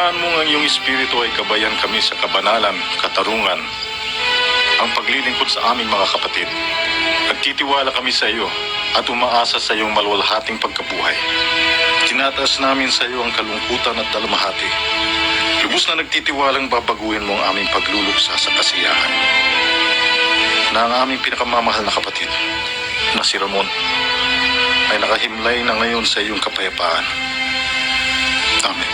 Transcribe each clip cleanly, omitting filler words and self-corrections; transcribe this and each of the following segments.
Hayaan mo ang iyong espiritu ay gabayan kami sa kabanalan, katarungan, ang paglilingkod sa aming mga kapatid. Nagtitiwala kami sa iyo at umaasa sa iyong malwalhating pagkabuhay. Tinataas namin sa iyo ang kalungkutan at dalamhati. Lubos na nagtitiwalang babaguhin mo ang aming pagluluksa sa kasiyahan. Na ang aming pinakamamahal na kapatid, na si Ramon, ay nakahimlay na ngayon sa iyong kapayapaan. Amen.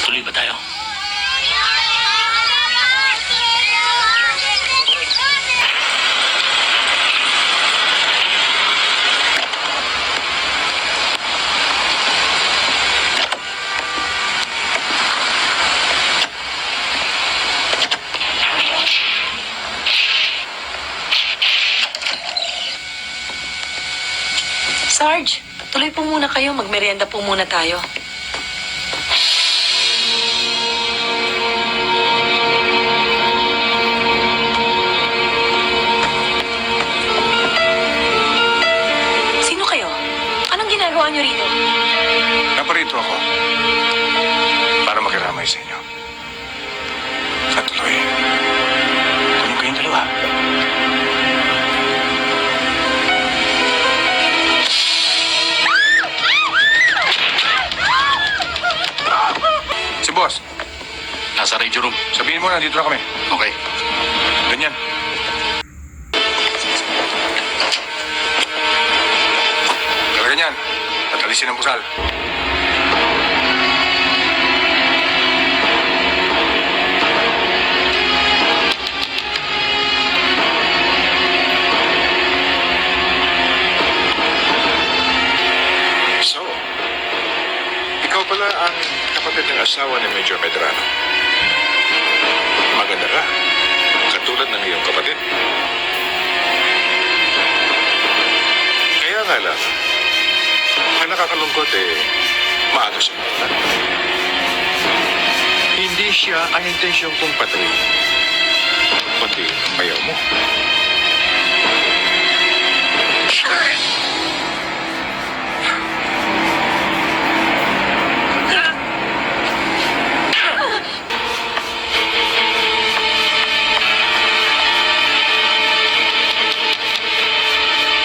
Tuloy ba tayo? Sarge, tuloy po muna kayo. Magmerienda po muna tayo. Sino kayo? Anong ginagawa niyo rito? Naparito ako para makiramay sa inyo. At tuloy, kunin kayong dalawa. Si boss, Nasa radio room. sabihin mo nandito na kami. Okay. Ganyan. Kaya ganyan, at alisin ang busal. So, ikaw pala ang kapatid ng asawa ni Major Medrano. Maganda ka. Katulad ng iyong kapatid. Kaya nga lang, ang nakakalungkot maaga siya mawala. Hindi siya ang intensyong kong patay, kundi ayaw mo.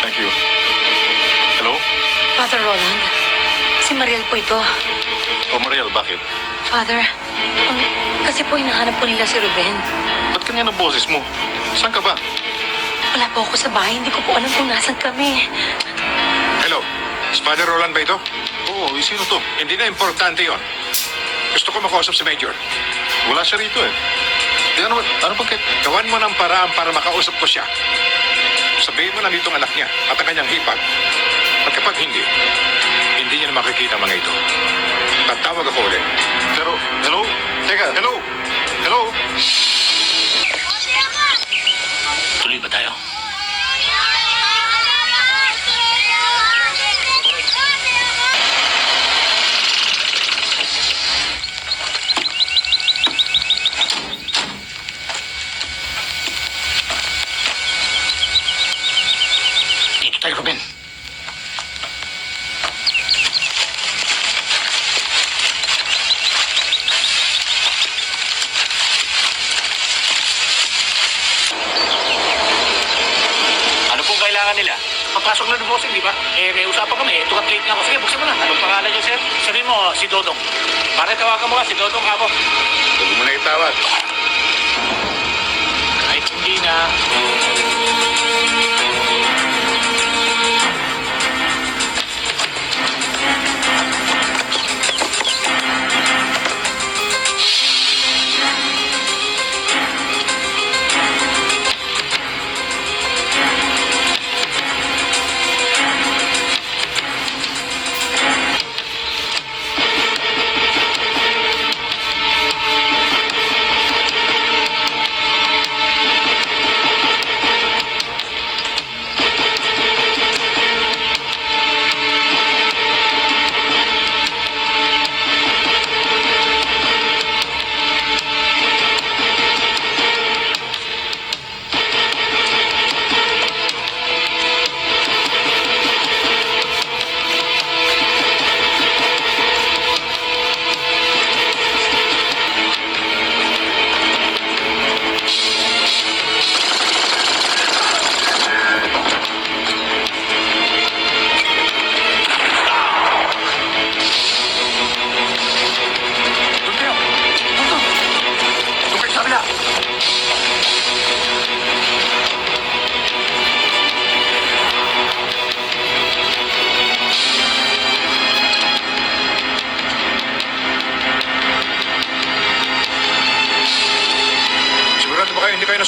Thank you. Hello? Father Roland, si Mariel po ito. O Mariel, bakit? Father, kasi po hinahanap po nila si Ruben. Ba't ganyan ang boses mo? Saan ka ba? Wala po ako sa bahay. Hindi ko po alam kung nasan kami. Hello, si Father Roland ba ito? Oo, sino to? Hindi na importante yon. Gusto ko makausap si Major. Wala siya rito eh. Di ano pagkat... Gawan mo ng paraan para makausap ko siya. Sabihin mo na dito ang anak niya at ang kanyang hipag. At kapag hindi niya na makikita ang mga ito. Tatawag ako ulit. Pero, hello? Teka, hello? Hello? Tuloy ba tayo? Dito tayo, Ruben. Ano pong kailangan nila? Papasok na ng bossing, di ba? May usapan kami. Ito late nga ako. Sige, buksan mo na. Anong pangalan niyo, sir? Sabihin mo, si Dodong. Pare, tawagan mo ka. Si Dodong ako. Huwag mo na itawag. Kahit hindi na.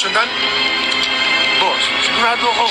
sundan? Boss, sigurado ako.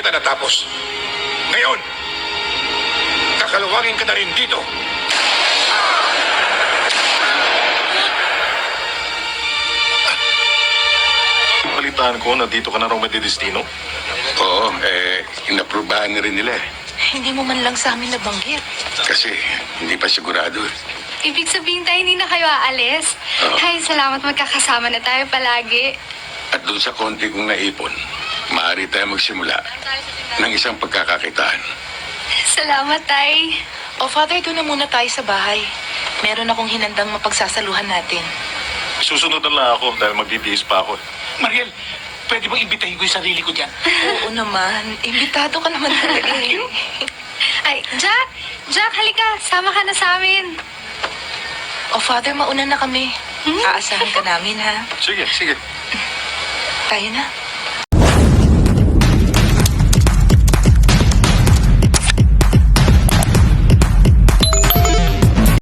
kita natapos. Ngayon, kakalawangin ka na rin dito. Balitaan ko na dito ka na raw madidestino. Oo, inaprubahan na rin nila eh. Hindi mo man lang sa amin nabanggit. Kasi hindi pa sigurado eh. Ibig sabihin tayo hindi na kayo aalis? Oo. Ay, salamat magkakasama na tayo palagi. At doon sa konti kong naipon, maaari tayo magsimula ng isang pagkakakitaan. Salamat, Tay. O Father, doon na muna tayo sa bahay. Meron akong hinandang mapagsasaluhan natin. Susunod na lang ako dahil magbibihis pa ako. Mariel, pwede bang imbitahin ko yung sarili ko dyan? Oo naman. Imbitado ka naman talaga eh. Ay, Jack! Jack, halika. Sama ka na sa amin. O Father, mauna na kami. Aasahan ka namin ha. Sige, sige. Tayo na.